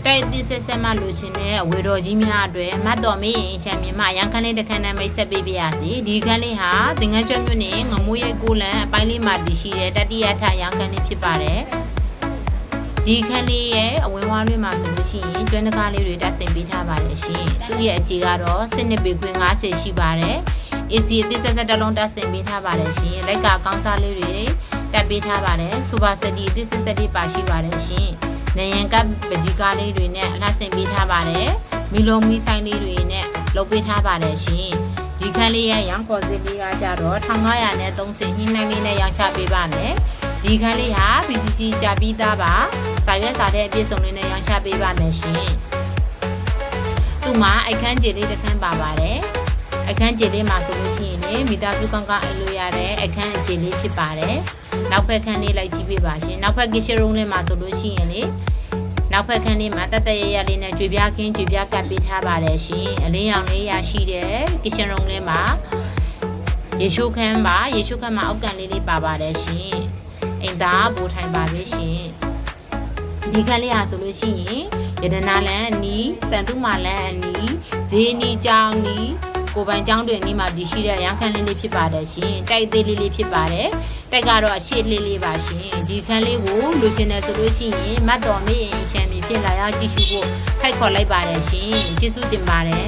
တိုက်သစ်ဆက်ဆက်မှလိုချင်တဲ့အဝေတော်ကြီးများအတွက်မတ်တော်မင်းရင်ချမ်းမြင်မှရန်ခန်းလေးတစ်ခန်းနဲ့မိတ်ဆက်ပေးပါရစေဒီခန်းလေးဟာသင်္ကန်းကျွတ်မြို့နယ်ငမိုးရိပ်ကိုလန်အပိုင်းလေးမှာတည်ရှိတဲ့တတိယထရန်ခန်းလေးဖြစ်ပါတယ်ဒီခန်းလေးရဲ့အဝင်းဝါးလေးမှာဆိုလို့ရှိရင်ကျွမ်းတကားလေးတွေတက်ဆင်ပေးထားပါတယ်ရှင်သူ့ရဲ့အကြီးကတော့12ပေခွင်း50ရှိပါတယ် AC အသစ်ဆက်ဆက်တစ်လုံးတက်ဆင်ပေးထားပါတယ်ရှင်လိုက်ကကောင်းစားလေးတွေတက်ပေးထားပါတယ်စူပါစတီအသစ်ဆက်ဆက်တွေပါရှိပါတယ်ရှင်နယံကပကြီးကားလေးတွေနဲ့အလှဆင်ပေးထားပါတယ်မီလုံးမီဆိုင်လေးတွေနဲ့လုပ်ပေးထားပါတယ်ရှင်ဒီခန်းလေးရဲ့ရောင်းခေါ်စစ်လေးကကြတော့1500နဲ့30ညှိနှိုင်းလေးနဲ့ရောင်းချပေးပါမယ်ဒီခန်းလေးဟာ BCC ကြပြီးသားပါစာရွက်စာတဲ့အပြည့်စုံလေးနဲ့ရောင်းချပေးပါမယ်ရှင်သူ့မှာအခန်းကျေလေးတစ်ခန်းပါပါတယ်အခန်းကျေလေးမှာဆိုလို့ရှိရင်လေမိသားစုကောင်းကောင်းအိပ်လို့ရတဲ့အခန်းကျေလေးဖြစ်ပါတယ်နောက်ဖက်ခန်းလေးလိုက်ကြည့်ပေးပါရှင်နောက်ဖက် kitchen room လေးမှာဆိုလို့ရှိရင်လေနောက်ဖက်ခန်းလေးမှာတက်တက်ရရလေးနဲ့ကြွေပြားခင်းကြွေပြားကပ်ပေးထားပါတယ်ရှင်အလင်းရောင်လေးရရှိတဲ့ kitchen room လေးမှာရေချိုးခန်းပါရေချိုးခန်းမှာအောက်ကန်လေးပါပါတယ်ရှင်အိမ်သားပိုထိုင်ပါလေရှင်ဒီခန်းလေးဟာဆိုလို့ရှိရင်ရတနာလန်အနီးတန်သူမာလန်အနီးဈေးနီးကျောင်းနီးကိုပိုင်ကျောင်းတွေအနီးမှာတည်ရှိတဲ့ရန်ခန်းလေးဖြစ်ပါတယ်ရှင်တိုက်သေးလေးဖြစ်ပါတယ်တိုက်ကတော့အရှိလေးပါရှင်ဒီခန်းလေးကိုလူရှင်တယ်ဆိုလို့ရှိရင်မတ်တော်မေးရင်ရှမ်းမြေဖြစ်လာရောက်ကြည့်ရှုဖို့ဖိတ်ခေါ်လိုက်ပါတယ်ရှင်ကျေးဇူးတင်ပါတယ်